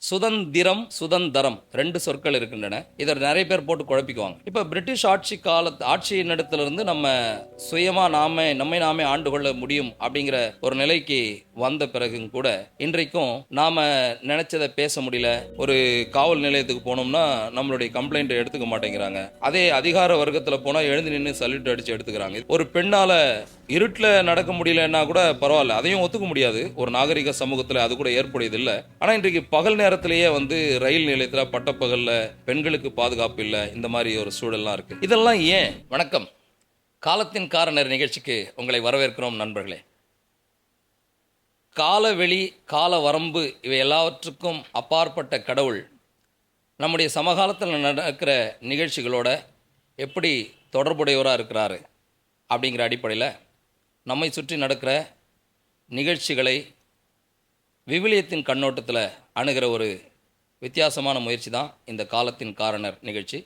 சுதந்திரம், சுதந்தரம் 2 சொற்கள் இருக்கின்றன. இதை நிறைய பேர் போட்டு குழப்பிக்குவாங்க. இப்போ பிரிட்டிஷ் ஆட்சி நடத்திலிருந்து நம்ம சுயமா நம்மை நாமே ஆண்டு கொள்ள முடியும் அப்படிங்கிற ஒரு நிலைக்கு வந்த பிறகும் கூட இன்றைக்கும் நாம நினைச்சதை பேச முடியல. ஒரு காவல் நிலையத்துக்கு போனோம்னா நம்மளுடைய கம்ப்ளைண்ட் எடுத்துக்க மாட்டேங்கிறாங்க. அதே அதிகார வர்க்கத்தில் போனா எழுந்து நின்று சல்யூட் அடிச்சு எடுத்துக்கிறாங்க. ஒரு பெண்ணால இருட்டில் நடக்க முடியலன்னா கூட பரவாயில்ல, அதையும் ஒத்துக்க முடியாது. ஒரு நாகரிக சமூகத்தில் அது கூட ஏற்புடையது இல்லை. ஆனால் இன்றைக்கு பகல் நேரத்திலேயே ரயில் நிலையத்தில் பட்டப்பகல்ல பெண்களுக்கு பாதுகாப்பு இல்லை, இந்த மாதிரி ஒரு சூழல்லாம் இருக்கு. இதெல்லாம் ஏன்? வணக்கம், காலத்தின் காரணர் நிகழ்ச்சிக்கு உங்களை வரவேற்கிறோம் நண்பர்களே. காலவெளி, கால வரம்பு இவை எல்லாவற்றுக்கும் அப்பாற்பட்ட கடவுள் நம்முடைய சமகாலத்தில் நடக்கிற நிகழ்ச்சிகளோட எப்படி தொடர்புடையவராக இருக்கிறாரு அப்படிங்கிற அடிப்படையில் நம்மை சுற்றி நடக்கிற நிகழ்ச்சிகளை விவிலியத்தின் கண்ணோட்டத்தில் அணுகிற ஒரு வித்தியாசமான முயற்சி தான் இந்த காலத்தின் காரணர் நிகழ்ச்சி.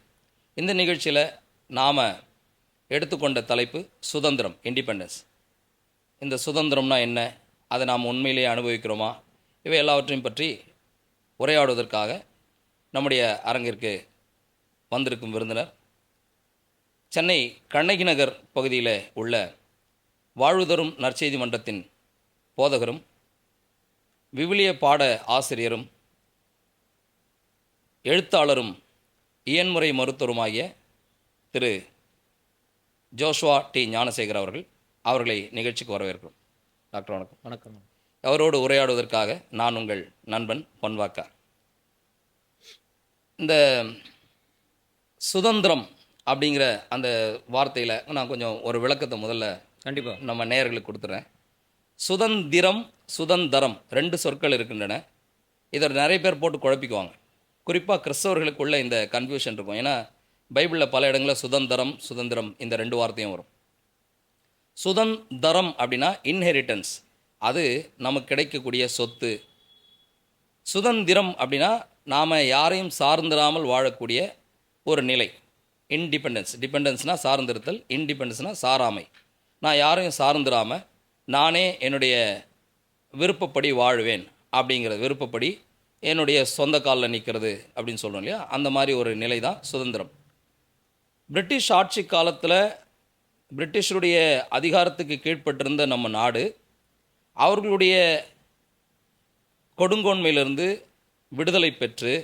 இந்த நிகழ்ச்சியில் நாம் எடுத்துக்கொண்ட தலைப்பு சுதந்திரம், இண்டிபெண்டன்ஸ். இந்த சுதந்திரம்னா என்ன, அதை நாம் உண்மையிலேயே அனுபவிக்கிறோமா, இவை எல்லாவற்றையும் பற்றி உரையாடுவதற்காக நம்முடைய அரங்கிற்கு வந்திருக்கும் விருந்தினர் சென்னை கண்ணகி நகர் பகுதியில் உள்ள வாழ்வுதரும் நற்செய்தி மன்றத்தின் போதகரும் விவிலிய பாட ஆசிரியரும் எழுத்தாளரும் இயன்முறை மருத்துவருமாகிய திரு ஜோஷ்வா டி ஞானசேகர் அவர்களை நிகழ்ச்சிக்கு வரவேற்கிறோம். டாக்டர் வணக்கம். வணக்கம். அவரோடு உரையாடுவதற்காக நான் உங்கள் நண்பன் பொன்வாக்கா. இந்த சுதந்திரம் அப்படிங்கிற அந்த வார்த்தையில் நான் கொஞ்சம் ஒரு விளக்கத்தை முதல்ல கண்டிப்பாக நம்ம நேயர்களுக்கு கொடுத்துறேன். சுதந்திரம், சுதந்தரம் 2 சொற்கள் இருக்கின்றன. இதை நிறைய பேர் போட்டு குழப்பிக்குவாங்க. குறிப்பாக கிறிஸ்தவர்களுக்குள்ள இந்த கன்ஃபியூஷன் இருக்கும். ஏன்னா பைபிளில் பல இடங்களில் சுதந்திரம் இந்த 2 வார்த்தையும் வரும். சுதந்திரம் அப்படின்னா இன்ஹெரிட்டன்ஸ், அது நமக்கு கிடைக்கக்கூடிய சொத்து. சுதந்திரம் அப்படின்னா நாம் யாரையும் சார்ந்திராமல் வாழக்கூடிய ஒரு நிலை. டிபெண்டன்ஸ்னால் சார்ந்திருத்தல், இன்டிபெண்டன்ஸ்னால் சாராமை. நான் யாரையும் சார்ந்திராமல் நானே என்னுடைய விருப்பப்படி வாழ்வேன் அப்படிங்கிறது, விருப்பப்படி என்னுடைய சொந்த காலில் நிற்கிறது அப்படின்னு சொல்கிறோம் இல்லையா, அந்த மாதிரி ஒரு நிலை தான் சுதந்திரம். பிரிட்டிஷ் ஆட்சி காலத்தில் பிரிட்டிஷருடைய அதிகாரத்துக்கு கீழ்ப்பட்டிருந்த நம்ம நாடு அவர்களுடைய கொடுங்கோன்மையிலிருந்து விடுதலை பெற்று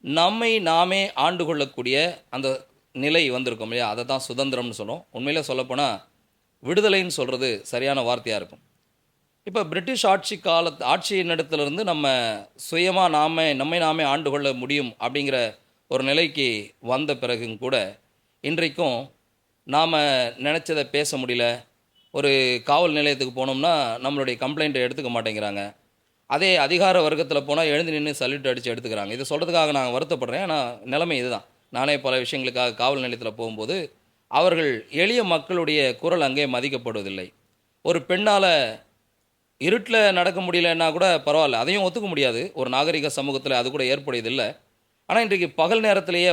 நம்மை நாமே ஆண்டு கொள்ளக்கூடிய அந்த நிலை வந்திருக்கோம் இல்லையா, அதை தான் சுதந்திரம்னு சொல்கிறோம். உண்மையில் சொல்லப்போனால் விடுதலைன்னு சொல்கிறது சரியான வார்த்தையாக இருக்கும். இப்போ பிரிட்டிஷ் ஆட்சி நடத்திலிருந்து நம்ம சுயமாக நம்மை நாமே ஆண்டு கொள்ள முடியும் அப்படிங்கிற ஒரு நிலைக்கு வந்த பிறகும் கூட இன்றைக்கும் நாம் நினச்சதை பேச முடியல. ஒரு காவல் நிலையத்துக்கு போனோம்னா நம்மளுடைய கம்ப்ளைண்ட்டை எடுத்துக்க மாட்டேங்கிறாங்க. அதே அதிகார வர்க்கத்தில் போனால் எழுந்து நின்று சல்யூட் அடித்து எடுத்துக்கிறாங்க. இது சொல்கிறதுக்காக நான் வருத்தப்படுறேன். ஆனால் நிலைமை இதுதான். நானே பல விஷயங்களுக்காக காவல் நிலையத்தில் போகும்போது அவர்கள் எளிய மக்களுடைய குரல் அங்கே மதிக்கப்படுவதில்லை. ஒரு பெண்ணால் இருட்டில் நடக்க முடியலன்னா கூட பரவாயில்ல, அதையும் ஒத்துக்க முடியாது. ஒரு நாகரிக சமூகத்தில் அது கூட ஏற்புடையதில்லை. ஆனால் இன்றைக்கு பகல் நேரத்திலேயே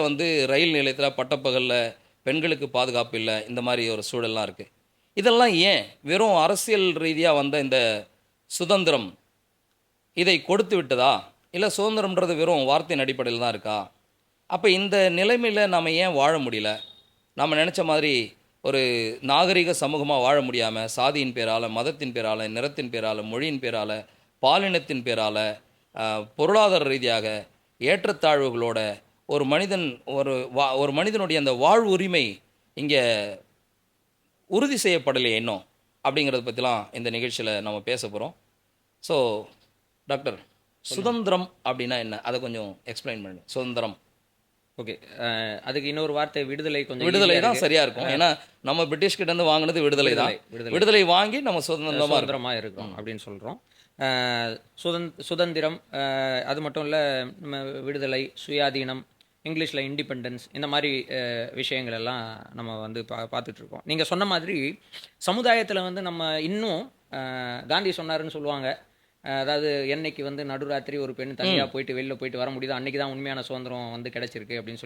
ரயில் நிலையத்தில் பட்டப்பகலில் பெண்களுக்கு பாதுகாப்பு இல்லை, இந்த மாதிரி ஒரு சூழல்லாம் இருக்குது. இதெல்லாம் ஏன்? வெறும் அரசியல் ரீதியாக வந்த இந்த சுதந்திரம் இதை கொடுத்து விட்டதா, இல்லை சுதந்திரம்ன்றது வெறும் வார்த்தையின் அடிப்படையில் தான் இருக்கா? அப்போ இந்த நிலைமையில் நாம் ஏன் வாழ முடியல? நாம் நினச்ச மாதிரி ஒரு நாகரிக சமூகமாக வாழ முடியாமல் சாதியின் பேரால், மதத்தின் பேரால், நிறத்தின் பேரால், மொழியின் பேரால், பாலினத்தின் பேரால், பொருளாதார ரீதியாக ஏற்றத்தாழ்வுகளோட ஒரு மனிதனுடைய அந்த வாழ்வு உரிமை இங்கே உறுதி செய்யப்படலையே இன்னும், அப்படிங்கிறத பற்றிலாம் இந்த நிகழ்ச்சியில் நம்ம பேச போகிறோம். ஸோ டாக்டர், சுதந்திரம் அப்படின்னா என்ன, அதை கொஞ்சம் எக்ஸ்பிளைன் பண்ணுங்க. சுதந்திரம். ஓகே, அதுக்கு இன்னொரு வார்த்தை விடுதலை. கொஞ்சம் விடுதலை தான் சரியாக இருக்கும். ஏன்னா நம்ம பிரிட்டிஷ் கிட்டேருந்து வாங்கினது விடுதலை தான். விடுதலை வாங்கி நம்ம சுதந்திரமாக இருக்கிறோம் அப்படின்னு சொல்கிறோம். சுதந்திரம் அது மட்டும் இல்லை, நம்ம விடுதலை, சுயாதீனம், இங்கிலீஷில் இண்டிபெண்டன்ஸ், இந்த மாதிரி விஷயங்கள் எல்லாம் நம்ம பார்த்துட்ருக்கோம். நீங்கள் சொன்ன மாதிரி சமுதாயத்தில் நம்ம இன்னும் காந்தி சொன்னாருன்னு சொல்லுவாங்க. அதாவது என்னைக்கு நடுராத்திரி ஒரு பெண் தனியாக போயிட்டு வெளியில் போயிட்டு வர முடியுது, அன்றைக்கி தான் உண்மையான சுதந்திரம் கிடைச்சிருக்கு அப்படின்னு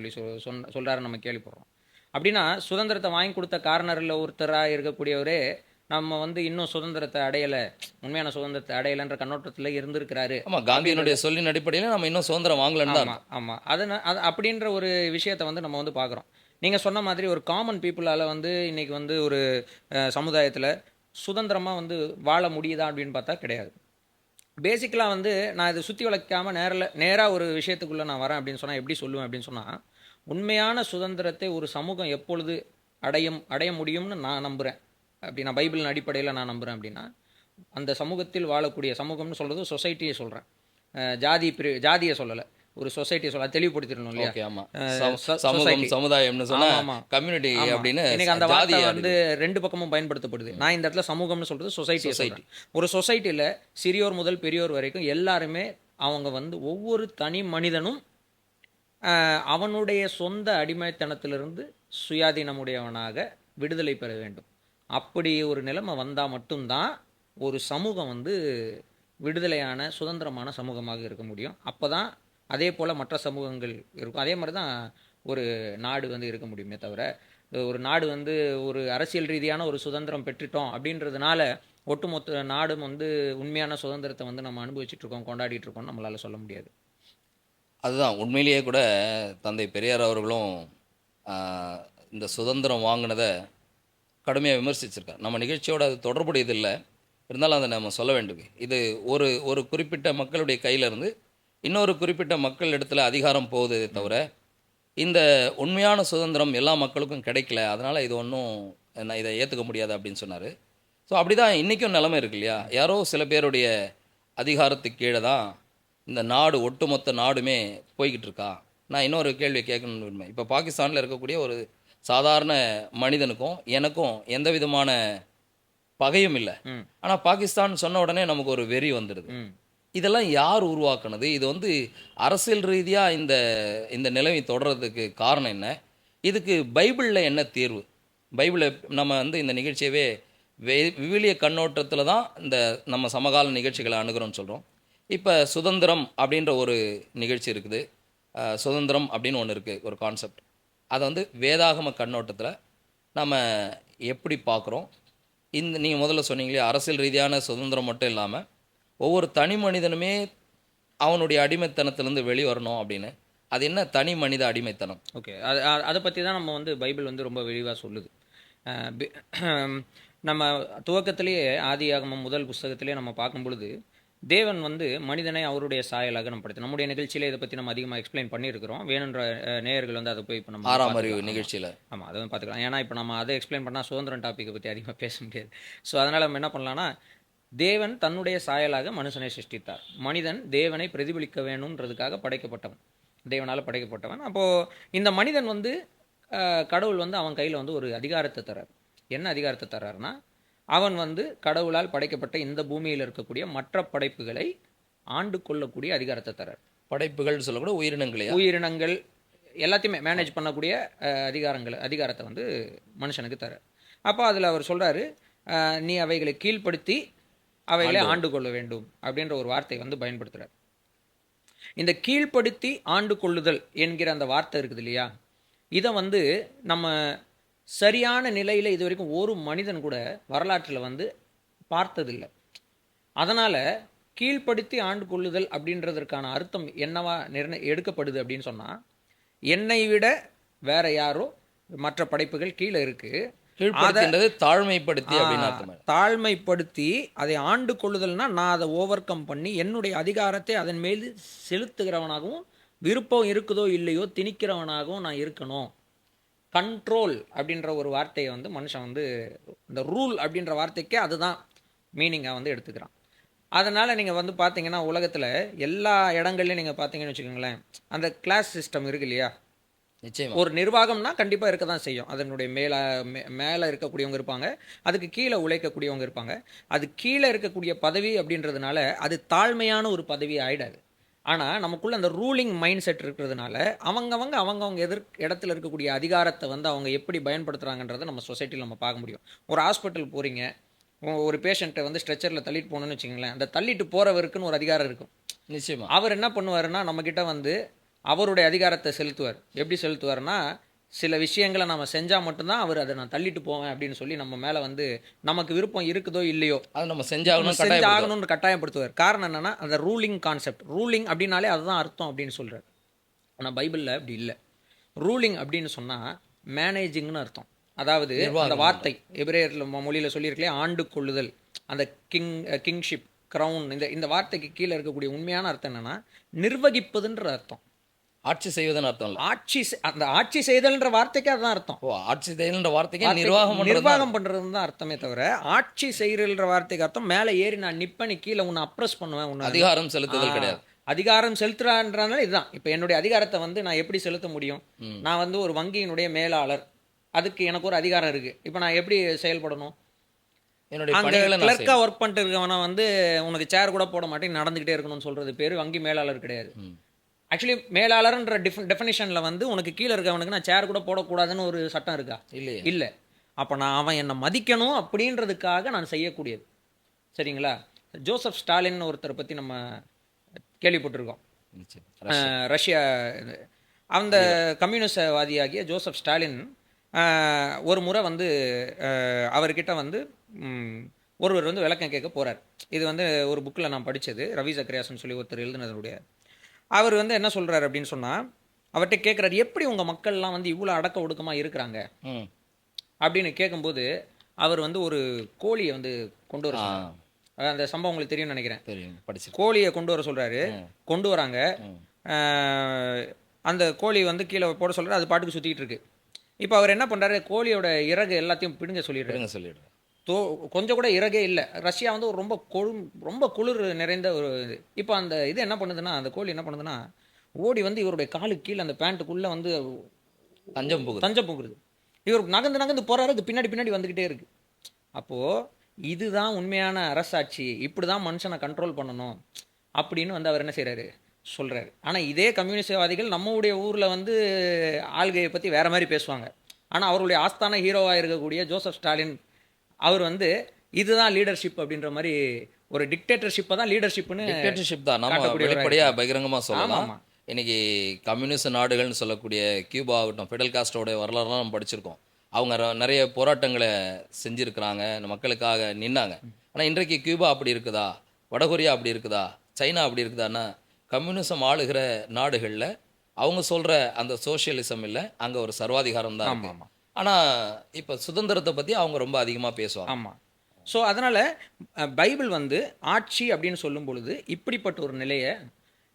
சொல்கிறாரு, நம்ம கேள்விப்படுறோம். அப்படின்னா சுதந்திரத்தை வாங்கி கொடுத்த காரணரில் ஒருத்தராக இருக்கக்கூடியவரே நம்ம வந்து இன்னும் சுதந்திரத்தை அடையலை, உண்மையான சுதந்திரத்தை அடையலைன்ற கண்ணோட்டத்தில் இருந்திருக்கிறாரு. ஆமா, காந்தியினுடைய சொல்லின் அடிப்படையில் நம்ம இன்னும் சுதந்திரம் வாங்கலன்னு தான் ஆமாம் ஆமாம் அது அப்படின்ற ஒரு விஷயத்தை வந்து நம்ம வந்து பார்க்குறோம். நீங்கள் சொன்ன மாதிரி ஒரு காமன் பீப்புளால் வந்து இன்றைக்கி வந்து ஒரு சமுதாயத்தில் சுதந்திரமாக வந்து வாழ முடியுதா அப்படின்னு பார்த்தா கிடையாது. பேசிக்கலாக வந்து நான் இதை சுற்றி வளைக்காமல் நேராக ஒரு விஷயத்துக்குள்ளே நான் வரேன் அப்படின்னு சொன்னால் எப்படி சொல்லுவேன் அப்படின்னு சொன்னால், உண்மையான சுதந்திரத்தை ஒரு சமூகம் எப்பொழுது அடைய முடியும்னு நான் நம்புகிறேன். அப்படி நான் பைபிளின் அடிப்படையில் நான் நம்புகிறேன் அப்படின்னா, அந்த சமூகத்தில் வாழக்கூடிய சமூகம்னு சொல்கிறது சொசைட்டியை சொல்கிறேன், ஜாதியை சொல்லலை, ஒரு சொசைட்டியை சொல்ல தெளிவுபடுத்திடணும் இல்லையா? ஓகே, ஆமா. சமூகம், சமுதாயம்னு சொன்னா கம்யூனிட்டி அப்படின்னு இன்னைக்கு அந்த வார்த்தை வந்து ரெண்டு பக்கமும் பயன்படுத்தப்படுது. நான் இந்த இடத்துல சமூகம்னு சொல்றது சொசைட்டி. ஒரு சொசைட்டியில் சிறியோர் முதல் பெரியோர் வரைக்கும் எல்லாருமே அவங்க வந்து ஒவ்வொரு தனி மனிதனும் அவனுடைய சொந்த அடிமைத்தனத்திலிருந்து சுயாதீனமுடையவனாக விடுதலை பெற வேண்டும். அப்படி ஒரு நிலைமை வந்தால் மட்டும்தான் ஒரு சமூகம் வந்து விடுதலையான சுதந்திரமான சமூகமாக இருக்க முடியும். அப்போ தான் அதே போல் மற்ற சமூகங்கள் இருக்கும். அதே மாதிரி தான் ஒரு நாடு வந்து இருக்க முடியுமே தவிர, ஒரு நாடு வந்து ஒரு அரசியல் ரீதியான ஒரு சுதந்திரம் பெற்றுட்டோம் அப்படின்றதுனால ஒட்டுமொத்த நாடும் வந்து உண்மையான சுதந்திரத்தை வந்து நம்ம அனுபவிச்சுட்ருக்கோம், கொண்டாடிட்டு இருக்கோம் நம்மளால் சொல்ல முடியாது. அதுதான் உண்மையிலேயே கூட தந்தை பெரியார் அவர்களும் இந்த சுதந்திரம் வாங்கினதை கடுமையாக விமர்சிச்சிருக்கார். நம்ம நிகழ்ச்சியோட அது தொடர்புடையது இல்லை, இருந்தாலும் அதை நம்ம சொல்ல வேண்டும். இது ஒரு ஒரு குறிப்பிட்ட மக்களுடைய கையிலேருந்து இன்னொரு குறிப்பிட்ட மக்கள் இடத்துல அதிகாரம் போகுதே தவிர, இந்த உண்மையான சுதந்திரம் எல்லா மக்களுக்கும் கிடைக்கல, அதனால் இது ஒன்றும் நான் இதை ஏற்றுக்க முடியாது அப்படின்னு சொன்னார். ஸோ அப்படி தான் இன்றைக்கும் நிலைமை இருக்கு இல்லையா? யாரோ சில பேருடைய அதிகாரத்துக்கு கீழே தான் இந்த நாடு, ஒட்டுமொத்த நாடுமே போய்கிட்டு இருக்கா? நான் இன்னொரு கேள்வி கேட்கணும்னு விரும்புகிறேன். இப்போ பாகிஸ்தானில் இருக்கக்கூடிய ஒரு சாதாரண மனிதனுக்கும் எனக்கும் எந்த விதமான பகையும் இல்லை, ஆனால் பாகிஸ்தான் சொன்ன உடனே நமக்கு ஒரு வெறி வந்துடுது. இதெல்லாம் யார் உருவாக்குனது? இது வந்து அரசியல் ரீதியாக இந்த இந்த நிலைமை தொடர்றதுக்கு காரணம் என்ன? இதுக்கு பைபிளில் என்ன தீர்வு? பைபிளை நம்ம வந்து இந்த நிகழ்ச்சியவே விவிலிய கண்ணோட்டத்தில் தான் இந்த நம்ம சமகால நிகழ்ச்சிகளை அணுகிறோம்னு சொல்கிறோம். இப்போ சுதந்திரம் அப்படின்ற ஒரு நிகழ்ச்சி இருக்குது, சுதந்திரம் அப்படின்னு ஒன்று இருக்குது, ஒரு கான்செப்ட். அதை வந்து வேதாகம கண்ணோட்டத்தில் நம்ம எப்படி பார்க்குறோம்? நீங்கள் முதல்ல சொன்னீங்களே, அரசியல் ரீதியான சுதந்திரம் மட்டும் இல்லாமல் ஒவ்வொரு தனி மனிதனுமே அவனுடைய அடிமைத்தனத்திலேருந்து வெளிவரணும் அப்படின்னு. அது என்ன தனி மனித அடிமைத்தனம்? ஓகே, அதை பற்றி தான் நம்ம வந்து பைபிள் வந்து ரொம்ப விரிவாக சொல்லுது. நம்ம துவக்கத்திலேயே ஆதியாகமம் முதல் புஸ்தகத்திலே நம்ம பார்க்கும் பொழுது தேவன் வந்து மனிதனை அவருடைய சாயலாக நம்ம படுத்தி, நம்முடைய நிகழ்ச்சியில் இதை பற்றி நம்ம அதிகமாக எக்ஸ்பிளைன் பண்ணியிருக்கிறோம். வேணுன்ற நேயர்கள் வந்து அதை போய் இப்போ நம்ம 6ஆம் அறிவு நிகழ்ச்சியில் ஆமாம் அதை வந்து பார்த்துக்கலாம். ஏன்னா இப்போ நம்ம அதை எக்ஸ்பிளைன் பண்ணால் சுதந்திரம் டாப்பிக்கை பற்றி அதிகமாக பேச முடியாது. ஸோ அதனால் நம்ம என்ன பண்ணலாம்னா, தேவன் தன்னுடைய சாயலாக மனுஷனை சிருஷ்டித்தார். மனிதன் தேவனை பிரதிபலிக்க வேணுன்றதுக்காக படைக்கப்பட்டவன், தேவனால் படைக்கப்பட்டவன். அப்போது இந்த மனிதன் வந்து கடவுள் வந்து அவன் கையில் வந்து ஒரு அதிகாரத்தை தர்றார். என்ன அதிகாரத்தை தர்றாருன்னா, அவன் வந்து கடவுளால் படைக்கப்பட்ட இந்த பூமியில் இருக்கக்கூடிய மற்ற படைப்புகளை ஆண்டு கொள்ளக்கூடிய அதிகாரத்தை தர்றார். படைப்புகள் சொல்லக்கூட உயிரினங்கள் எல்லாத்தையுமே மேனேஜ் பண்ணக்கூடிய அதிகாரத்தை வந்து மனுஷனுக்கு தர்றார். அப்போ அதில் அவர் சொல்கிறாரு, நீ அவைகளை கீழ்ப்படுத்தி அவைகளை ஆண்டு கொள்ள வேண்டும் அப்படின்ற ஒரு வார்த்தை வந்து பயன்படுத்துகிறார். இந்த கீழ்ப்படுத்தி ஆண்டு கொள்ளுதல் என்கிற அந்த வார்த்தை இருக்குது இல்லையா, இதை வந்து நம்ம சரியான நிலையில் இது வரைக்கும் ஒரு மனிதன் கூட வரலாற்றில் வந்து பார்த்ததில்லை. அதனால் கீழ்ப்படுத்தி ஆண்டு கொள்ளுதல் அப்படின்றதற்கான அர்த்தம் என்னவா எடுக்கப்படுது அப்படின்னு சொன்னால், என்னை விட வேற யாரோ மற்ற படைப்புகள் கீழே இருக்குது, தாழ்மைப்படுத்தி அதை ஆண்டு கொள்ளுதல்னா நான் அதை ஓவர் கம் பண்ணி என்னுடைய அதிகாரத்தை அதன் மீது செலுத்துகிறவனாகவும் விருப்பம் இருக்குதோ இல்லையோ திணிக்கிறவனாகவும் நான் இருக்கணும். கண்ட்ரோல் அப்படின்ற ஒரு வார்த்தையை வந்து மனுஷன் வந்து இந்த ரூல் அப்படின்ற வார்த்தைக்கே அதுதான் மீனிங்காக வந்து எடுத்துக்கிறான். அதனால் நீங்கள் வந்து பார்த்தீங்கன்னா உலகத்தில் எல்லா இடங்கள்லையும் நீங்கள் பார்த்தீங்கன்னு வச்சுக்கோங்களேன், அந்த கிளாஸ் சிஸ்டம் இருக்கு இல்லையா. நிச்சயம் ஒரு நிர்வாகம்னா கண்டிப்பாக இருக்க தான் செய்யும். அதனுடைய மேலே இருக்கக்கூடியவங்க இருப்பாங்க, அதுக்கு கீழே உழைக்கக்கூடியவங்க இருப்பாங்க. அது கீழே இருக்கக்கூடிய பதவி அப்படின்றதுனால அது தாழ்மையான ஒரு பதவி ஆகிடாது. ஆனால் நமக்குள்ளே அந்த ரூலிங் மைண்ட் செட் இருக்கிறதுனால அவங்கவங்க இடத்துல இருக்கக்கூடிய அதிகாரத்தை வந்து அவங்க எப்படி பயன்படுத்துகிறாங்கன்றதை நம்ம சொசைட்டியில் நம்ம பார்க்க முடியும். ஒரு ஹாஸ்பிட்டல் போகிறீங்க, ஒரு பேஷண்ட்டை வந்து ஸ்ட்ரெச்சரில் தள்ளிட்டு போகணுன்னு வச்சுங்களேன், அந்த தள்ளிட்டு போகிறவருக்குன்னு ஒரு அதிகாரம் இருக்கும். நிச்சயமாக அவர் என்ன பண்ணுவாருன்னா, நம்மக்கிட்ட வந்து அவருடைய அதிகாரத்தை செலுத்துவார். எப்படி செலுத்துவார்னா, சில விஷயங்களை நம்ம செஞ்சால் மட்டும்தான் அவர் அதை நான் தள்ளிட்டு போவேன் அப்படின்னு சொல்லி நம்ம மேலே வந்து நமக்கு விருப்பம் இருக்குதோ இல்லையோ அதை நம்ம செஞ்சாகணும், கட்டாயம் செஞ்சாகணும்னு கட்டாயப்படுத்துவார். காரணம் என்னன்னா அந்த ரூலிங் கான்செப்ட். ரூலிங் அப்படின்னாலே அதுதான் அர்த்தம் அப்படின்னு சொல்கிறார். ஆனால் பைபிளில் அப்படி இல்லை. ரூலிங் அப்படின்னு சொன்னால் மேனேஜிங்னு அர்த்தம். அதாவது அந்த வார்த்தை எபிரேயர் மொழியில் சொல்லியிருக்கலையே, ஆண்டு கொள்ளுதல், அந்த கிங்ஷிப், க்ரௌன், இந்த வார்த்தைக்கு கீழே இருக்கக்கூடிய உண்மையான அர்த்தம் என்னன்னா நிர்வகிப்பதுன்ற அர்த்தம். ஆட்சி செய்வதுன்னு அர்த்தம் இல்லை. அந்த ஆட்சி செய்தல்ன்ற வார்த்தைக்கு அதுதான் அர்த்தம். ஓ, ஆட்சி செய்தல்ன்ற வார்த்தைக்கு நிர்வாகம் பண்றதுன்னு தான் அர்த்தமே தவிர ஆட்சி செய்யறன்ற வார்த்தைக்கு அர்த்தம் மேலே ஏறி நான் நிப்ப, நீ கீழே உன்னை அப்ரஸ் பண்ணுவேன், உன்னை அதிகாரம் செலுத்துதல் கிடையாது. அதிகாரம் செலுத்துறான்றனால இதுதான். இப்போ என்னுடைய அதிகாரத்தை வந்து நான் எப்படி செலுத்த முடியும்? நான் வந்து ஒரு வங்கியினுடைய மேலாளர், அதுக்கு எனக்கு ஒரு அதிகாரம் இருக்கு. இப்போ நான் எப்படி செயல்படணும்? என்னுடைய கிளர்க்கா ஒர்க் பண்ணிட்டு இருக்கவன வந்து உனக்கு சேர் கூட போட மாட்டேன், நடந்துகிட்டே இருக்கணும்னு சொல்றது பேர் வங்கி மேலாளர் கிடையாது. ஆக்சுவலி மேலாளர்ன்ற டெஃபினிஷனில் வந்து உனக்கு கீழே இருக்கவனுக்கு நான் சேர் கூட போடக்கூடாதுன்னு ஒரு சட்டம் இருக்கா? இல்லையே. இல்லை. அப்போ நான் அவன் என்னை மதிக்கணும் அப்படின்றதுக்காக நான் செய்யக்கூடியது. சரிங்களா? ஜோசப் ஸ்டாலின் ஒருத்தரை பற்றி நம்ம கேள்விப்பட்டிருக்கோம். ரஷ்யா அந்த கம்யூனிஸ்டவாதியாகிய ஜோசப் ஸ்டாலின் ஒரு முறை வந்து அவர்கிட்ட வந்து ஒருவர் வந்து விளக்கம் கேட்க போகிறார். இது வந்து ஒரு புக்கில் நான் படித்தது, ரவி சக்ரியாஸ்ன்னு சொல்லி ஒருத்தர் எழுதுனதுடைய. அவர் வந்து என்ன சொல்கிறார் அப்படின்னு சொன்னால், அவர்கிட்ட கேட்குறாரு, எப்படி உங்கள் மக்கள்லாம் வந்து இவ்வளோ அடக்க ஒடுக்கமாக இருக்கிறாங்க அப்படின்னு கேட்கும்போது, அவர் வந்து ஒரு கோழியை வந்து கொண்டு வர, அந்த சம்பவம் உங்களுக்கு தெரியும்னு நினைக்கிறேன். கோழியை கொண்டு வர சொல்கிறாரு. கொண்டு வராங்க. அந்த கோழி வந்து கீழே போட சொல்கிறார். அது பாட்டுக்கு சுற்றிக்கிட்டு இருக்கு. இப்போ அவர் என்ன பண்ணுறாரு, கோழியோட இறகு எல்லாத்தையும் பிடுங்க சொல்லிடுறாரு. கொஞ்சம் கூட இறகே இல்லை. ரஷ்யா வந்து ஒரு ரொம்ப குளிர் நிறைந்த ஒரு இது. இப்போ அந்த இது என்ன பண்ணுதுன்னா, அந்த கோழி என்ன பண்ணுதுன்னா, ஓடி வந்து இவருடைய காலுக்கு கீழே அந்த பேண்ட்டுக்குள்ளே வந்து தஞ்சம் போகுது. இவர் நகர்ந்து போகிறாரு, அது பின்னாடி வந்துக்கிட்டே இருக்குது. அப்போது இதுதான் உண்மையான அரசாட்சி, இப்படி தான் மனுஷனை கண்ட்ரோல் பண்ணணும் அப்படின்னு வந்து அவர் என்ன செய்கிறாரு, சொல்கிறாரு. ஆனால் இதே கம்யூனிஸ்டவாதிகள் நம்மளுடைய ஊரில் வந்து ஆள்கையை பற்றி வேறு மாதிரி பேசுவாங்க. ஆனால் அவருடைய ஆஸ்தான ஹீரோவாக இருக்கக்கூடிய ஜோசப் ஸ்டாலின் அவர் வந்து இதுதான் லீடர்ஷிப் அப்படின்ற மாதிரி ஒரு டிக்டேட்டர்ஷிப்பை தான் லீடர்ஷிப் தான் நம்ம வெளிப்படையாக பகிரங்கமாக சொல்லலாம். இன்னைக்கு கம்யூனிஸ்ட் நாடுகள்னு சொல்லக்கூடிய கியூபா ஆகட்டும், ஃபிடல் காஸ்ட்ரோட வரலாறுலாம் நம்ம படிச்சிருக்கோம். அவங்க நிறைய போராட்டங்களை செஞ்சுருக்கிறாங்க, மக்களுக்காக நின்னாங்க. ஆனால் இன்றைக்கு கியூபா அப்படி இருக்குதா, வடகொரியா அப்படி இருக்குதா, சைனா அப்படி இருக்குதான்னா, கம்யூனிசம் ஆளுகிற நாடுகளில் அவங்க சொல்கிற அந்த சோஷியலிசம் இல்லை, அங்கே ஒரு சர்வாதிகாரம் தான் இருக்கு. ஆனால் இப்போ சுதந்திரத்தை பற்றி அவங்க ரொம்ப அதிகமாக பேசுவாங்க. ஆமாம். ஸோ அதனால் பைபிள் வந்து ஆட்சி அப்படின்னு சொல்லும் பொழுது இப்படிப்பட்ட ஒரு நிலையை,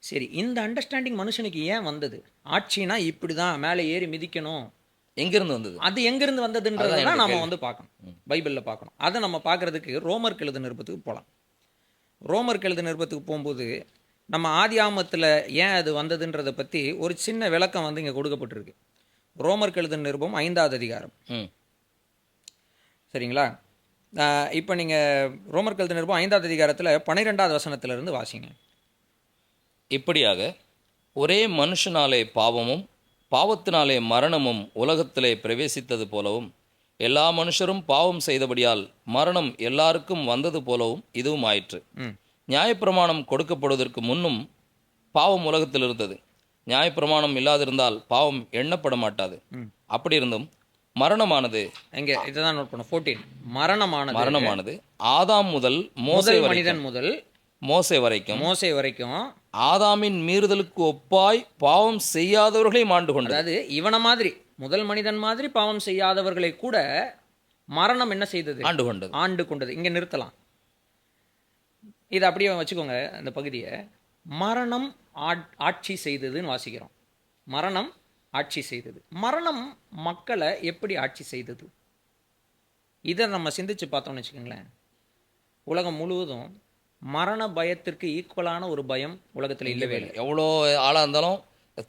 சரி இந்த அண்டர்ஸ்டாண்டிங் மனுஷனுக்கு ஏன் வந்தது? ஆட்சினா இப்படி தான் மேலே ஏறி மிதிக்கணும், எங்கேருந்து வந்தது, அது எங்கேருந்து வந்ததுன்றதான் நம்ம வந்து பார்க்கணும், பைபிளில் பார்க்கணும். அதை நம்ம பார்க்குறதுக்கு ரோமருக்கு எழுத நிருபத்துக்கு போகலாம். ரோமருக்கு எழுத நிருபத்துக்கு போகும்போது நம்ம ஆதி ஆமத்தில் ஏன் அது வந்ததுன்றதை பற்றி ஒரு சின்ன விளக்கம் வந்து இங்கே கொடுக்கப்பட்டிருக்கு. ரோமருக்கு எழுதின நிருபம் 5வது அதிகாரம். சரிங்களா? இப்போ நீங்கள் ரோமருக்கு எழுதின நிருபம் 5வது அதிகாரத்தில் 12வது வசனத்திலிருந்து வாசிங்க. இப்படியாக ஒரே மனுஷனாலே பாவமும் பாவத்தினாலே மரணமும் உலகத்திலே பிரவேசித்தது போலவும், எல்லா மனுஷரும் பாவம் செய்தபடியால் மரணம் எல்லாருக்கும் வந்தது போலவும் இதுவும் ஆயிற்று. நியாயப்பிரமாணம் கொடுக்கப்படுவதற்கு முன்னும் பாவம் உலகத்தில் இருந்தது. நியாயப்பிரமாணம் இல்லாதிருந்தால் பாவம் எண்ணப்பட மாட்டாது. அப்படி இருந்தும் மரணமானது, இங்கே இதுதான் நோட் பண்ண 14, மரணமானது ஆதாம் முதல் மனிதன் முதல் மோசே வரைக்கும் ஆதாமின் மீறுதலுக்கு ஒப்பாய் பாவம் செய்யாதவர்களை மாண்டு கொண்டது. அதாவது இவன மாதிரி முதல் மனிதன் மாதிரி பாவம் செய்யாதவர்களை கூட மரணம் என்ன செய்தது? ஆண்டு கொண்டது. இங்கே நிறுத்தலாம், இதை அப்படியே வச்சுக்கோங்க. அந்த பகுதியை மரணம் ஆட்சி செய்ததுன்னு வாசிக்கிறோம். மரணம் ஆட்சி செய்தது. மரணம் மக்களை எப்படி ஆட்சி செய்தது? இதை நம்ம சிந்திச்சு பார்த்தோம்னு வச்சுக்கோங்களேன், உலகம் முழுவதும் மரண பயத்திற்கு ஈக்குவலான ஒரு பயம் உலகத்தில் இல்லவே இல்லை. எவ்வளோ ஆளாக இருந்தாலும்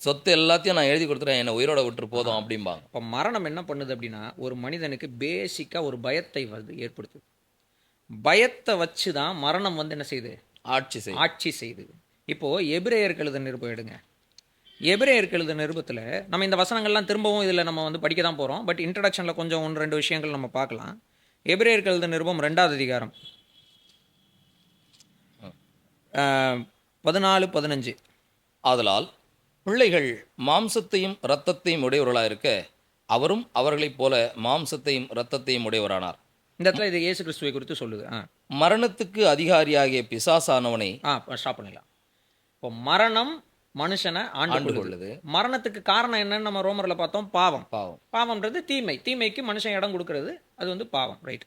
சொத்து எல்லாத்தையும் நான் எழுதி கொடுத்துறேன், என்னை உயிரோட விட்டு போதும் அப்படிம்பாங்க. இப்போ மரணம் என்ன பண்ணுது அப்படின்னா, ஒரு மனிதனுக்கு பேசிக்காக ஒரு பயத்தை வந்து ஏற்படுத்துது. பயத்தை வச்சு தான் மரணம் வந்து என்ன செய்யுது? ஆட்சி செய்யுது. இப்போது எபிரேயருக்கு எழுத நிருபம் எடுங்க. எபிரேயருக்கு எழுத நிருபத்தில் நம்ம இந்த வசனங்கள்லாம் திரும்பவும் இதில் நம்ம வந்து படிக்க தான் போகிறோம். பட் இன்ட்ரடக்ஷனில் கொஞ்சம் 1-2 விஷயங்கள் நம்ம பார்க்கலாம். எபிரேயருக்கு எழுத நிருபம் 2வது அதிகாரம் 14-15. ஆதலால் பிள்ளைகள் மாம்சத்தையும் இரத்தத்தையும் உடையவர்களாக இருக்க அவரும் அவர்களைப் போல மாம்சத்தையும் இரத்தத்தையும் உடையவரானார். இந்த இடத்துல இது இயேசு கிறிஸ்துவை குறித்து சொல்லுது. மரணத்துக்கு அதிகாரியாகிய பிசாசானவனை ஸ்டாப் பண்ணிடலாம். இப்போ மரணம் மனுஷனை ஆண்டு ஆண்டு கொள்ளுது. கொள்ளுது. மரணத்துக்கு காரணம் என்னன்னு நம்ம ரோமர்ல பார்த்தோம், பாவம். பாவம். பாவம்ன்றது தீமை. தீமைக்கு மனுஷன் இடம் கொடுக்கறது, அது வந்து பாவம். ரைட்.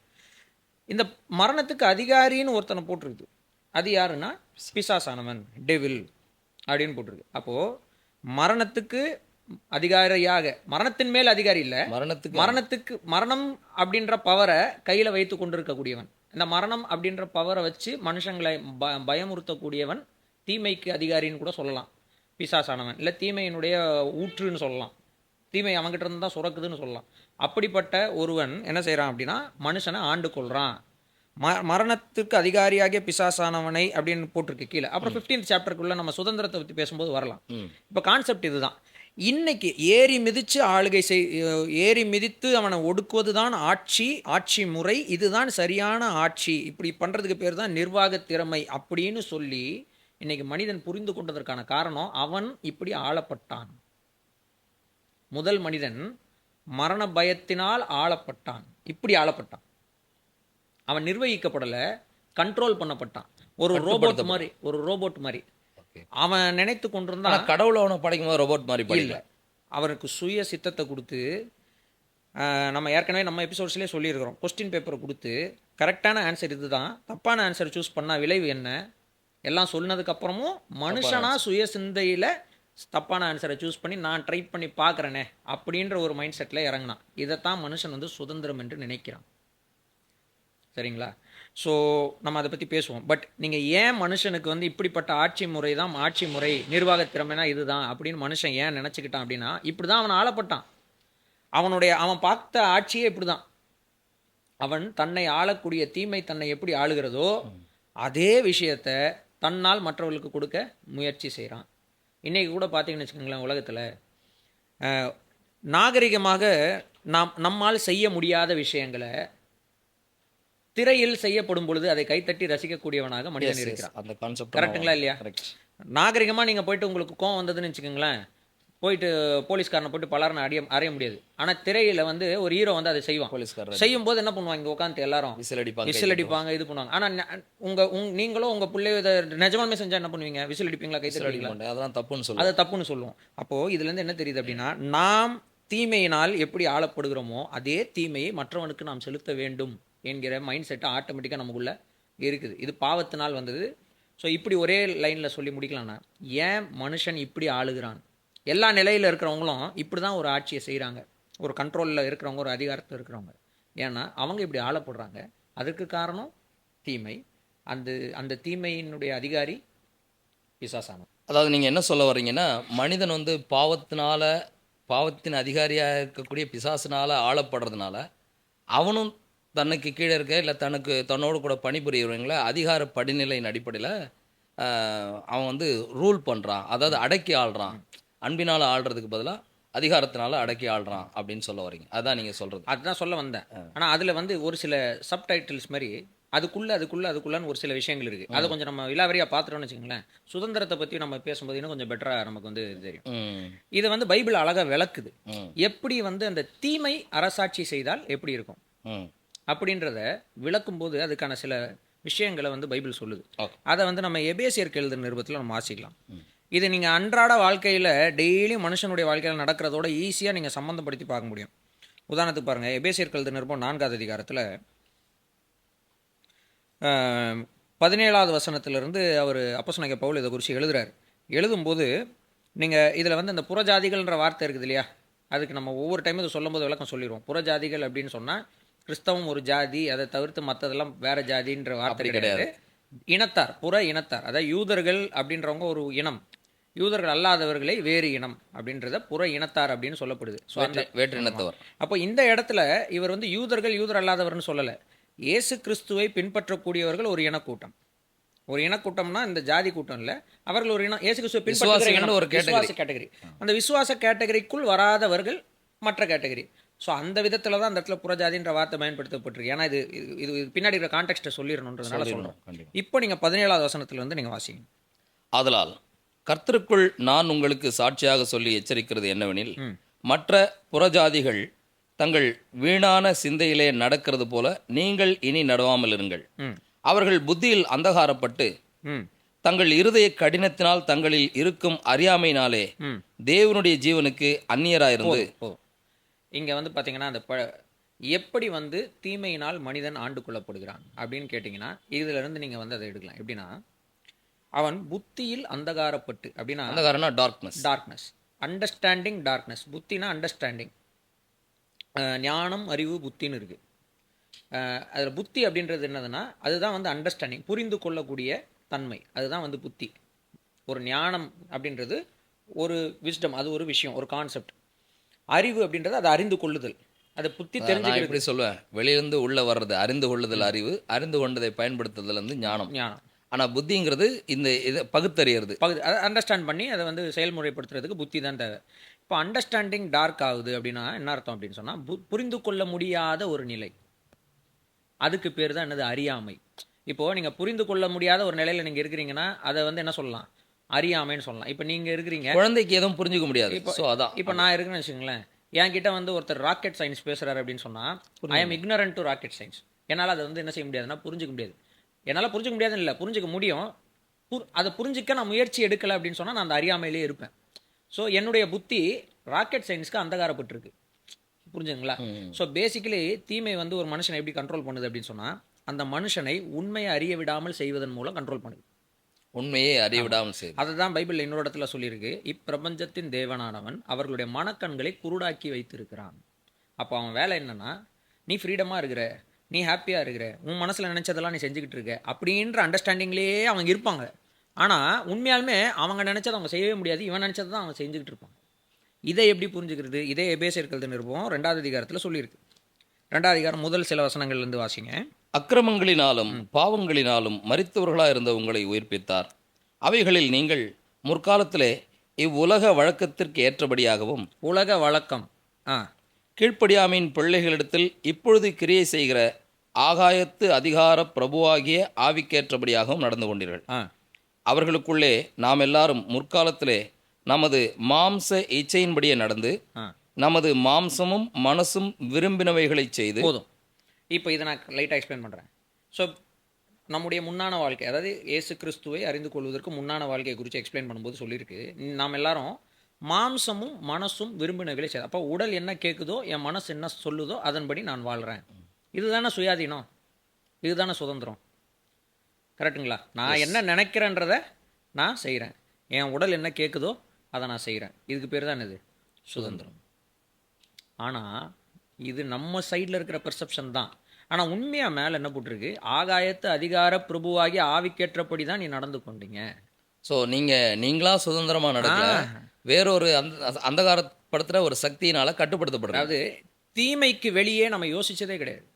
இந்த மரணத்துக்கு அதிகாரின்னு ஒருத்தனை போட்டிருக்கு. அது யாருன்னா பிசாசானவன், டெவில் அப்படின்னு போட்டிருக்கு. அப்போ மரணத்துக்கு அதிகாரியாக, மரணத்தின் மேல் அதிகாரி இல்லை, மரணத்துக்கு மரணம் அப்படின்ற பவரை கையில் வைத்து கொண்டிருக்கக்கூடியவன். இந்த மரணம் அப்படின்ற பவரை வச்சு மனுஷங்களை பயமுறுத்தக்கூடியவன் தீமைக்கு அதிகாரின்னு கூட சொல்லலாம். பிசாசானவன் இல்லை தீமையினுடைய ஊற்றுன்னு சொல்லலாம். தீமை அவங்ககிட்ட இருந்து தான் சுரக்குதுன்னு சொல்லலாம். அப்படிப்பட்ட ஒருவன் என்ன செய்கிறான் அப்படின்னா மனுஷனை ஆண்டு கொள்கிறான். மரணத்துக்கு அதிகாரியாகிய பிசாசானவனை அப்படின்னு போட்டிருக்கு கீழே. அப்புறம் 15th சாப்டருக்குள்ள நம்ம சுதந்திரத்தை பற்றி பேசும்போது வரலாம். இப்போ கான்செப்ட் இதுதான். இன்னைக்கு ஏறி மிதித்து ஏறி மிதித்து அவனை ஒடுக்குவது தான் ஆட்சி முறை. இதுதான் சரியான ஆட்சி. இப்படி பண்ணுறதுக்கு பேர் தான் நிர்வாக திறமை அப்படின்னு சொல்லி இன்னைக்கு மனிதன் புரிந்து கொண்டதற்கான காரணம் அவன் இப்படி ஆளப்பட்டான். முதல் மனிதன் மரண பயத்தினால் ஆளப்பட்டான். இப்படி ஆளப்பட்டான். அவன் நிர்வகிக்கப்படலை, கண்ட்ரோல் பண்ணப்பட்டான். ஒரு ரோபோட் மாதிரி அவன் நினைத்து கொண்டிருந்தான். கடவுளை அவனை படைக்கும் போது ரோபோட் மாதிரி இல்லை, அவனுக்கு சுய சித்தத்தை கொடுத்து, நம்ம ஏற்கனவே நம்ம எபிசோட்ஸ்லேயே சொல்லியிருக்கிறோம், கொஸ்டின் பேப்பரை கொடுத்து கரெக்டான ஆன்சர் இதுதான், தப்பான ஆன்சர் சூஸ் பண்ணால் விளைவு என்ன எல்லாம் சொன்னதுக்கப்புறமும் மனுஷனா சுய சிந்தையில் தப்பான ஆன்சரை சூஸ் பண்ணி நான் ட்ரை பண்ணி பார்க்குறேனே அப்படின்ற ஒரு மைண்ட் செட்டில் இறங்கினான். இதைத்தான் மனுஷன் வந்து சுதந்திரம் என்று நினைக்கிறான். சரிங்களா? ஸோ நம்ம அதை பற்றி பேசுவோம். பட் நீங்கள் ஏன் மனுஷனுக்கு வந்து இப்படிப்பட்ட ஆட்சி முறை, நிர்வாக திறமைனா இதுதான் அப்படின்னு மனுஷன் ஏன் நினச்சிக்கிட்டான் அப்படின்னா, இப்படி தான் அவன் ஆளப்பட்டான். அவன் பார்த்த ஆட்சியே இப்படி தான். அவன் தன்னை ஆளக்கூடிய தீமை தன்னை எப்படி ஆளுகிறதோ அதே விஷயத்த தன்னால் மற்றவர்களுக்கு கொடுக்க முயற்சி செய்கிறான். இன்றைக்கி கூட பார்த்தீங்கன்னு வச்சுக்கோங்களேன், உலகத்தில் நாகரிகமாக நம்மால் செய்ய முடியாத விஷயங்களை திரையில் செய்யப்படும் பொழுது அதை கைத்தட்டி ரசிக்கக்கூடியவனாக மனிதன் இருக்கிறான். அந்த கான்செப்ட் கரெக்டுங்களா இல்லையா? நாகரிகமாக நீங்கள் போயிட்டு உங்களுக்கு கோவம் வந்ததுன்னு வச்சுக்கோங்களேன், போயிட்டு போலீஸ்காரனை போட்டு பலர்னு அறைய முடியாது. ஆனால் திரையில் வந்து ஒரு ஹீரோ வந்து அதை செய்வான். போலீஸ்காரர் செய்யும் போது என்ன பண்ணுவாங்க, இங்கே உட்காந்து எல்லாரும் விசில் அடிப்பாங்க, இது பண்ணுவாங்க. ஆனால் நீங்களும் உங்கள் பிள்ளை இதை நிஜமாலுமே செஞ்சால் என்ன பண்ணுவீங்க? விசில் அடிப்பீங்களா? கைத்தட்டுவீங்களா? அதெல்லாம் தப்புன்னு சொல்லுவோம். அதை தப்புன்னு சொல்லுவோம். அப்போது இதுலேருந்து என்ன தெரியுது அப்படின்னா, நாம் தீமையினால் எப்படி ஆளப்படுகிறோமோ அதே தீமையை மற்றவனுக்கு நாம் செலுத்த வேண்டும் என்கிற மைண்ட் செட்டு ஆட்டோமேட்டிக்காக நமக்குள்ளே இருக்குது. இது பாவத்தினால் வந்தது. ஸோ இப்படி ஒரே லைனில் சொல்லி முடிக்கலாம்னா, ஏன் மனுஷன் இப்படி ஆளுகிறான்? எல்லா நிலையில் இருக்கிறவங்களும் இப்படி தான் ஒரு ஆட்சியை செய்கிறாங்க. ஒரு கண்ட்ரோலில் இருக்கிறவங்க, ஒரு அதிகாரத்தில் இருக்கிறவங்க. ஏன்னா அவங்க இப்படி ஆளப்படுறாங்க. அதற்கு காரணம் தீமை. அந்த தீமையினுடைய அதிகாரி பிசாசானவன். அதாவது நீங்கள் என்ன சொல்ல வர்றீங்கன்னா, மனிதன் வந்து பாவத்தின் அதிகாரியாக இருக்கக்கூடிய பிசாசினால் ஆளப்படுறதுனால அவனும் தனக்கு கீழே இருக்க இல்லை தன்னோடு கூட பணிபுரியவங்களை அதிகார படிநிலையின் அடிப்படையில் அவன் வந்து ரூல் பண்ணுறான். அதாவது அடக்கி ஆள்றான். அன்பினால் ஆள்றதுக்கு பதிலாக அதிகாரத்தினால அடக்கி ஆள்றான் அப்படின்னு சொல்ல வரீங்க. அதுதான் நீங்கள் சொல்கிறது. அதுதான் சொல்ல வந்தேன். ஆனால் அதில் வந்து ஒரு சில சப்டைட்டில்ஸ் மாதிரி அதுக்குள்ளன்னு ஒரு சில விஷயங்கள் இருக்குது. அதை கொஞ்சம் நம்ம விலாவரியாக பார்த்துட்டோம்னு வச்சுக்கோங்களேன், சுதந்திரத்தை பற்றி நம்ம பேசும்போது இன்னும் கொஞ்சம் பெட்டராக நமக்கு வந்து தெரியும். இதை வந்து பைபிள் அழகாக விளக்குது. எப்படி வந்து அந்த தீமை அரசாட்சி செய்தால் எப்படி இருக்கும் அப்படின்றத விளக்கும்போது அதுக்கான சில விஷயங்களை வந்து பைபிள் சொல்லுது. அதை வந்து நம்ம எபேசியருக்கு எழுதுகிற நிருபத்தில் நம்ம வாசிக்கலாம். இது நீங்கள் அன்றாட வாழ்க்கையில் டெய்லியும் மனுஷனுடைய வாழ்க்கையில் நடக்கிறதோட ஈஸியாக நீங்கள் சம்மந்தப்படுத்தி பார்க்க முடியும். உதாரணத்துக்கு பாருங்கள், எபேசியருக்கு எழுதுகிற நிருபம் 4வது அதிகாரத்தில் 17வது வசனத்திலிருந்து அவர் அப்போஸ்தலனாகிய பவுல் இதை குறித்து எழுதுகிறார். எழுதும்போது நீங்கள் இதில் வந்து அந்த புறஜாதிகள்ன்ற வார்த்தை இருக்குது இல்லையா, அதுக்கு நம்ம ஒவ்வொரு டைமும் இதை சொல்லும்போது விளக்கம் சொல்லிடுவோம். புறஜாதிகள் அப்படின்னு சொன்னால் கிறிஸ்தவம் ஒரு ஜாதி, அதை தவிர்த்து மற்றதெல்லாம் வேற ஜாதின்ற வார்த்தை கிடையாது. இனத்தார், புற இனத்தார், அதாவது யூதர்கள் அப்படின்றவங்க ஒரு இனம், யூதர்கள் அல்லாதவர்களை வேறு இனம் அப்படின்றத புற இனத்தார் அப்படின்னு சொல்லப்படுது. வேற்று இனத்தவர். அப்போ இந்த இடத்துல இவர் வந்து யூதர் அல்லாதவர்னு சொல்லலை. இயேசு கிறிஸ்துவை பின்பற்றக்கூடியவர்கள் ஒரு இனக்கூட்டம். ஒரு இனக்கூட்டம்னா இந்த ஜாதி கூட்டம் இல்லை, அவர்கள் ஒரு இனம். இயேசு கிறிஸ்துவை பின்பற்ற ஒரு கேட்டகரி. அந்த விசுவாச கேட்டகரிக்குள் வராதவர்கள் மற்ற கேட்டகரி. ஸோ அந்த விதத்தில் தான் அந்த இடத்துல புறஜாதின்ற வார்த்தை பயன்படுத்தப்பட்டிருக்கு. ஏன்னா இது பின்னாடி இருக்கிற கான்டெக்ஸ்ட்டை சொல்லிடணுன்றதுனால சொல்கிறோம். இப்போ நீங்கள் 17வது வசனத்தில் வந்து நீங்கள் வாசிங்க. ஆதலால் கர்த்தருக்குள் நான் உங்களுக்கு சாட்சியாக சொல்லி எச்சரிக்கிறது என்னவெனில், மற்ற புறஜாதிகள் தங்கள் வீணான சிந்தையிலே நடக்கிறது போல நீங்கள் இனி நடவாமல் இருங்கள். ம் அவர்கள் புத்தியில் அந்தகாரப்பட்டு ம் தங்கள் இருதய கடினத்தினால் தங்களில் இருக்கும் அறியாமையினாலே ம் தேவனுடைய ஜீவனுக்கு அந்நியராயிருந்து. ஓ இங்கே வந்து பார்த்தீங்கன்னா அந்த எப்படி வந்து தீமையினால் மனிதன் ஆண்டு கொள்ளப்படுகிறான் அப்படின்னு கேட்டிங்கன்னா இதிலிருந்து நீங்கள் வந்து அதை எடுக்கலாம். எப்படின்னா அவன் புத்தியில் அந்தகாரப்பட்டு அப்படின்னா அந்தகாரம்னா டார்க்னஸ். Darkness, understanding darkness. புத்தினா அண்டர்ஸ்டாண்டிங், ஞானம் அறிவு புத்தின்னு இருக்குது. அதில் புத்தி அப்படின்றது என்னதுன்னா அதுதான் வந்து அண்டர்ஸ்டாண்டிங், புரிந்து கொள்ளக்கூடிய தன்மை, அதுதான் வந்து புத்தி. ஒரு ஞானம் அப்படின்றது ஒரு விஸ்டம், அது ஒரு விஷயம், ஒரு கான்செப்ட். அறிவு அப்படின்றது அதை அறிந்து கொள்ளுதல், அதை புத்தி நான் தெரிஞ்சுக்கிறது. எப்படி சொல்லுவேன், வெளியிருந்து உள்ள வர்றது அறிந்து கொள்ளுதல் அறிவு, அறிந்து கொண்டதை பயன்படுத்துதல் வந்து ஞானம். ஞானம் ஆனால் புத்திங்கிறது இந்த இதை பகுத்தறியறது, அதை அண்டர்ஸ்டாண்ட் பண்ணி அதை வந்து செயல்முறைப்படுத்துறதுக்கு புத்தி தான் தேவை. இப்போ அண்டர்ஸ்டாண்டிங் டார்க் ஆகுது அப்படின்னா என்ன அர்த்தம் அப்படின்னு சொன்னால் புரிந்து கொள்ள முடியாத ஒரு நிலை, அதுக்கு பேர் தான் என்னது, அறியாமை. இப்போது நீங்கள் புரிந்து கொள்ள முடியாத ஒரு நிலையில் நீங்கள் இருக்கிறீங்கன்னா அதை வந்து என்ன சொல்லலாம், அறியாமைன்னு சொல்லலாம். இப்போ நீங்கள் இருக்கிறீங்க, குழந்தைக்கு எதுவும் புரிஞ்சுக்க முடியாது. இப்போ ஸோ அதான் இப்போ நான் இருக்கிறேன்னு வச்சுங்களேன், என்கிட்ட வந்து ஒருத்தர் ராக்கெட் சயின்ஸ் பேசுகிறாரு அப்படின்னு சொன்னால் I am ignorant to rocket science. என்னால் அதை வந்து என்ன செய்ய முடியாதுன்னா புரிஞ்சிக்க முடியாது. என்னால் புரிஞ்சிக்க முடியாதுன்னு இல்லை, புரிஞ்சிக்க முடியும். அதை புரிஞ்சிக்க நான் முயற்சி எடுக்கலை அப்படின்னு சொன்னால் நான் அந்த அறியாமையிலே இருப்பேன். ஸோ என்னுடைய புத்தி ராக்கெட் சயின்ஸ்க்கு அந்தகாரப்பட்டிருக்கு, புரிஞ்சுங்களா? ஸோ பேசிக்கலி தீமை வந்து ஒரு மனுஷனை எப்படி கண்ட்ரோல் பண்ணுது அப்படின்னு சொன்னால் அந்த மனுஷனை உண்மையை அறிய விடாமல் செய்வதன் மூலம் கண்ட்ரோல் பண்ணுது. உண்மையே அறிய விடாமல் செய்யுது. அதுதான் பைபிளில் இன்னொரு இடத்துல சொல்லியிருக்கு, இப்பிரபஞ்சத்தின் தேவனானவன் அவர்களுடைய மனக்கண்களை குருடாக்கி வைத்திருக்கிறான். அப்போ அவன் வேலை என்னன்னா, நீ ஃப்ரீடமாக இருக்கிற, நீ ஹாப்பியாக இருக்கிற, உன் மனசில் நினச்சதெல்லாம் நீ செஞ்சுக்கிட்டு இருக்க அப்படின்ற அண்டர்ஸ்டாண்டிங்லேயே அவங்க இருப்பாங்க. ஆனால் உண்மையாலுமே அவங்க நினச்சதை அவங்க செய்யவே முடியாது, இவன் நினச்சதை தான் அவங்க செஞ்சுக்கிட்டு இருப்பாங்க. இதை எப்படி புரிஞ்சுக்கிறது? இதே எபேசியர்கள் நிருபம் 2வது அதிகாரத்தில் சொல்லியிருக்கு. 2வது அதிகாரம் முதல் சில வசனங்கள்லேருந்து வாசிங்க. அக்கிரமங்களினாலும் பாவங்களினாலும் மரித்தவர்களாக இருந்த உங்களை உயிர்ப்பித்தார். அவைகளில் நீங்கள் முற்காலத்திலே இவ்வுலக வழக்கத்திற்கு ஏற்றபடியாகவும், உலக வழக்கம் கீழ்ப்படியாமையின் பிள்ளைகளிடத்தில் இப்பொழுது கிரியை செய்கிற ஆகாயத்து அதிகார பிரபுவாகிய ஆவிக்கேற்றபடியாகவும் நடந்து கொண்டீர்கள். அவர்களுக்குள்ளே நாம் எல்லாரும் முற்காலத்திலே நமது மாம்ச இச்சையின்படியே நடந்து நமது மாம்சமும் மனசும் விரும்பினவைகளை செய்து. போதும், இப்போ இதை நான் லைட்டாக எக்ஸ்பிளைன் பண்ணுறேன். ஸோ நம்முடைய முன்னான வாழ்க்கை, அதாவது இயேசு கிறிஸ்துவை அறிந்து கொள்வதற்கு முன்னான வாழ்க்கையை குறித்து எக்ஸ்பிளைன் பண்ணும்போது சொல்லியிருக்கு, நாம் எல்லாரும் மாம்சமும் மனசும் விரும்பினவைகளை செய்து. அப்போ உடல் என்ன கேட்குதோ, என் மனசு என்ன சொல்லுதோ அதன்படி நான் வாழ்கிறேன். இதுதானே சுயாதீனம், இதுதானே சுதந்திரம். கரெக்டுங்களா? நான் என்ன நினைக்கிறேன்றதை நான் செய்கிறேன், என் உடல் என்ன கேட்குதோ அதை நான் செய்கிறேன். இதுக்கு பேர் தான் இது சுதந்திரம். ஆனால் இது நம்ம சைடில் இருக்கிற பெர்செப்ஷன் தான். ஆனால் உண்மையாக மேலே என்ன போட்டிருக்கு, ஆகாயத்து அதிகார பிரபுவாகி ஆவிக்கேற்றபடி தான் நீ நடந்து கொண்டீங்க. ஸோ நீங்களா சுதந்திரமாக நடக்கல, வேறொரு அந்தகாரப்படுத்துகிற ஒரு சக்தியினால் கட்டுப்படுத்தப்படுறது. அதாவது தீமைக்கு வெளியே நம்ம யோசிச்சதே கிடையாது,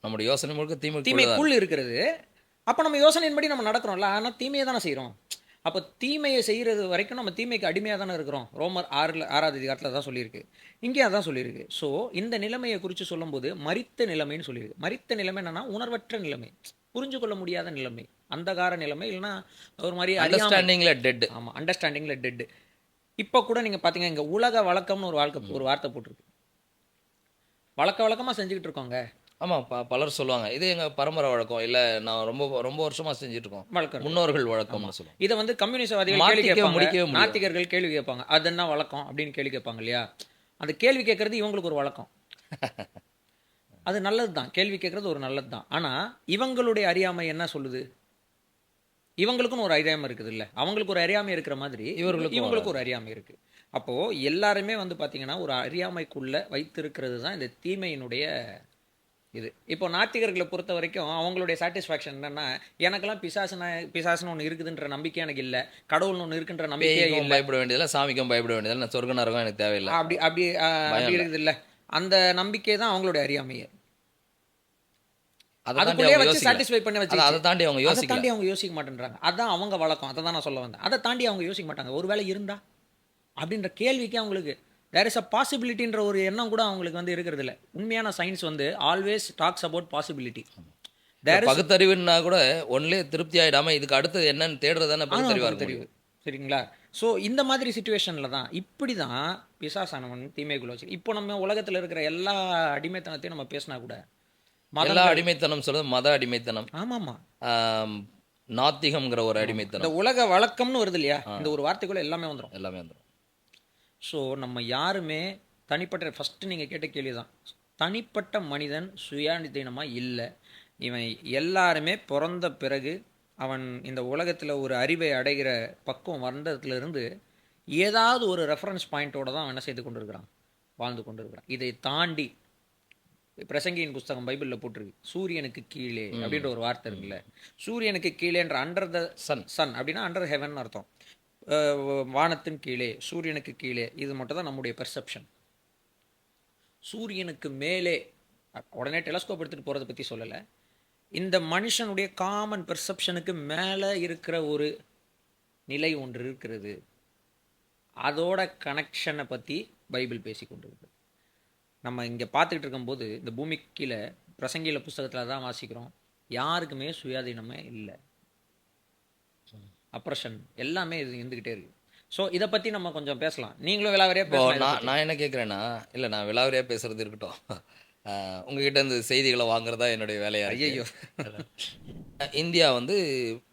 நம்முடைய யோசனை முழுக்க தீமைக்குள் இருக்கிறது. அப்போ நம்ம யோசனையின்படி நம்ம நடக்கிறோம்ல, ஆனால் தீமையை தானே செய்கிறோம். அப்போ தீமையை செய்கிறது வரைக்கும் நம்ம தீமைக்கு அடிமையாக தானே இருக்கிறோம். ரோமர் 6வது அதிகாரத்தில் தான் சொல்லியிருக்கு, இங்கேயும் அதான் சொல்லியிருக்கு. ஸோ இந்த நிலைமையை குறித்து சொல்லும்போது மரித்த நிலைமைன்னு சொல்லியிருக்கு. மரித்த நிலைமை என்னன்னா உணர்வற்ற நிலைமை, புரிஞ்சு கொள்ள முடியாத நிலைமை, அந்தகார நிலைமை, இல்லைன்னா ஒரு மாதிரி அண்டர்ஸ்டாண்டிங்கில் டெட். ஆமாம், அண்டர்ஸ்டாண்டிங்கில் டெட்டு. இப்போ கூட நீங்கள் பார்த்தீங்க, இங்கே உலக வழக்கம்னு ஒரு வார்த்தை போட்டிருக்கு. வழக்கமாக செஞ்சுக்கிட்டு இருக்கோங்க. ஆமாம், பலர் சொல்லுவாங்க இது எங்கள் பரம்பரை வழக்கம், இல்லை நான் ரொம்ப வருஷமாக செஞ்சுட்டு இருக்கோம், வழக்கம், முன்னோர்கள் வழக்கம்னு சொல்லுவோம். இதை வந்து கம்யூனிஸ்ட்வாதிகள் கேள்வி கேட்பாங்க, நாத்திகர்கள் கேள்வி கேட்பாங்க, அது என்ன வழக்கம் அப்படின்னு கேள்வி கேட்பாங்க இல்லையா? அந்த கேள்வி கேட்கறது இவங்களுக்கு ஒரு வழக்கம். அது நல்லது தான், கேள்வி கேட்கறது ஒரு நல்லது தான். ஆனால் இவங்களுடைய அறியாமை என்ன சொல்லுது? இவங்களுக்குன்னு ஒரு அறியாமை இருக்குது இல்லை, அவங்களுக்கு ஒரு அறியாமை இருக்கிற மாதிரி இவங்களுக்கு ஒரு அறியாமை இருக்குது. அப்போது எல்லாருமே வந்து பார்த்தீங்கன்னா ஒரு அறியாமைக்குள்ளே வைத்திருக்கிறது தான் இந்த தீமையினுடைய இது. இப்போ நாத்திகர்களை பொறுத்த வரைக்கும் அவங்களுடைய சாட்டிஸ்ஃபேக்ஷன் என்னன்னா, எனக்கெல்லாம் பிசாசுன்னு ஒன்று இருக்குதுன்ற நம்பிக்கை எனக்கு இல்லை, கடவுள்னு ஒன்று இருக்குன்ற நம்பிக்கை பயப்பட வேண்டியதில்லை, சாமிக்கும் பயப்பட வேண்டியதில்லை, நான் சொர்க்க நரகம் எனக்கு தேவையில்லை, அப்படி இருக்குது இல்லை. அந்த நம்பிக்கை தான் அவங்களுடைய அறியாமையை. அதுக்குள்ளே வச்சு சாட்டிஸ்ஃபை பண்ணி வச்சு அதை தாண்டி அவங்க யோசிக்க மாட்டேன்றாங்க. அதான் அவங்க வழக்கம், அதை தான் நான் சொல்ல வந்தேன். அதை தாண்டி அவங்க யோசிக்க மாட்டாங்க. ஒரு வேளை இருந்தா அப்படின்ற கேள்விக்கு அவங்களுக்கு தேர் இஸ் அ பாசிபிலிட்டின்ற ஒரு எண்ணம் கூட அவங்களுக்கு வந்து இருக்கிறது இல்லை. உண்மையான சயின்ஸ் வந்து ஆல்வேஸ் டாக்ஸ் அபவுட் பாசிபிலிட்டி. பகுத்தறிவுன்னா கூட ஒன்லே திருப்தி ஆகிடாமல் இதுக்கு அடுத்தது என்னன்னு தேடுறது தானே பகுத்தறிவு. சரிங்களா? ஸோ இந்த மாதிரி சுச்சுவேஷனில் தான் இப்படி தான் பிசாசானவன் தீமைக்குள்ள வச்சு இப்போ நம்ம உலகத்தில் இருக்கிற எல்லா அடிமைத்தனத்தையும் நம்ம பேசினா கூட எல்லா அடிமைத்தனம் சொல்றது மத அடிமைத்தனம், ஆமாம்மா, நாத்திகம்ங்கிற ஒரு இந்த அடிமைத்தனம், உலக வழக்கம்னு வருது இல்லையா, இந்த ஒரு வார்த்தைக்குள்ள எல்லாமே வந்துடும். எல்லாமே வந்துடும். ஸோ நம்ம யாருமே தனிப்பட்ட ஃபஸ்ட்டு நீங்கள் கேட்ட கேள்வி தான், தனிப்பட்ட மனிதன் சுயாதீனமாக இல்லை. இவன் எல்லாருமே பிறந்த பிறகு அவன் இந்த உலகத்தில் ஒரு அறிவை அடைகிற பக்குவம் வந்ததுலேருந்து ஏதாவது ஒரு ரெஃபரன்ஸ் பாயிண்ட்டோட தான் அவன் என்ன செய்து கொண்டிருக்கிறான், வாழ்ந்து கொண்டிருக்கிறான். இதை தாண்டி பிரசங்கியின் புஸ்தகம் பைபிளில் போட்டிருக்கு, சூரியனுக்கு கீழே அப்படின்ற ஒரு வார்த்தை இருக்குல்ல. சூரியனுக்கு கீழேன்ற அண்டர் த சன் அப்படின்னா அண்டர் ஹெவன் அர்த்தம். வானத்தின் கீழே, சூரியனுக்கு கீழே, இது மட்டும் தான் நம்முடைய பெர்செப்ஷன். சூரியனுக்கு மேலே உடனே டெலஸ்கோப் எடுத்துகிட்டு போகிறத பற்றி சொல்லலை. இந்த மனுஷனுடைய காமன் பெர்செப்ஷனுக்கு மேலே இருக்கிற ஒரு நிலை ஒன்று இருக்கிறது. அதோட கனெக்ஷனை பற்றி பைபிள் பேசி கொண்டிருக்கு. நம்ம இங்கே பார்த்துக்கிட்டு இருக்கும்போது இந்த பூமிக்கு கீழே பிரசங்கியில் புஸ்தகத்தில் தான் வாசிக்கிறோம், யாருக்குமே சுயாதீனமே இல்லை, அப்ரஷன் எல்லாமே இது இருந்துக்கிட்டே இருக்கு. ஸோ இதை பற்றி நம்ம கொஞ்சம் பேசலாம். நீங்களும் விலாவரியாக பேசலாம். நான் என்ன கேட்குறேன்னா, இல்லை நான் விலாவரியாக பேசுறது இருக்கட்டும், உங்ககிட்ட இந்த செய்திகளை வாங்குறதா என்னுடைய வேலையா இருக்கு. ஐயோ, இந்தியா வந்து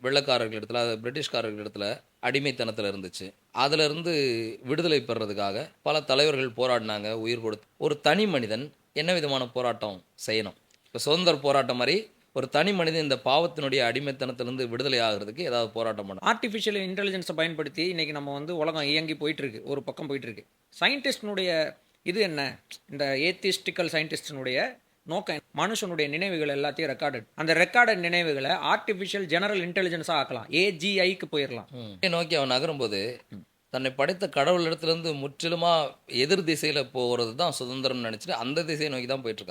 வெள்ளைக்காரர்கள் இடத்துல, அது பிரிட்டிஷ்காரர்கள் இடத்துல அடிமைத்தனத்தில் இருந்துச்சு. அதிலிருந்து விடுதலை பெறதுக்காக பல தலைவர்கள் போராடினாங்க, உயிர் கொடுத்து. ஒரு தனி மனிதன் என்ன விதமான போராட்டம் செய்யணும்? இப்போ சுதந்திர போராட்டம் மாதிரி ஒரு தனி மனிதன் இந்த பாவத்தினுடைய அடிமைத்தனத்திலிருந்து விடுதலை ஆகிறதுக்கு ஏதாவது போராட்டம் பண்ணணும். ஆர்டிஃபிஷியல் இன்டெலிஜென்ஸை பயன்படுத்தி இன்றைக்கி நம்ம வந்து உலகம் இயங்கி போயிட்டுருக்கு, ஒரு பக்கம் போயிட்டுருக்கு. சயின்டிஸ்டினுடைய இது என்ன, இந்த ஏத்திஸ்டிக்கல் சயின்டிஸ்டினுடைய நோக்கம் மனுஷனுடைய நினைவுகள் எல்லாத்தையும் ரெக்கார்டட், அந்த ரெக்கார்டட் நினைவுகளை ஆர்டிஃபிஷியல் ஜெனரல் இன்டெலிஜென்ஸாக ஆக்கலாம், ஏஜிஐக்கு போயிடலாம். நோக்கி அவன் நகரும்போது தன்னை படைத்த கடவுள் இடத்துலேருந்து முற்றிலுமா எதிர் திசையில் போகிறது தான் சுதந்திரம்னு நினச்சிட்டு அந்த திசையை நோக்கி தான் போயிட்டு இருக்கான்.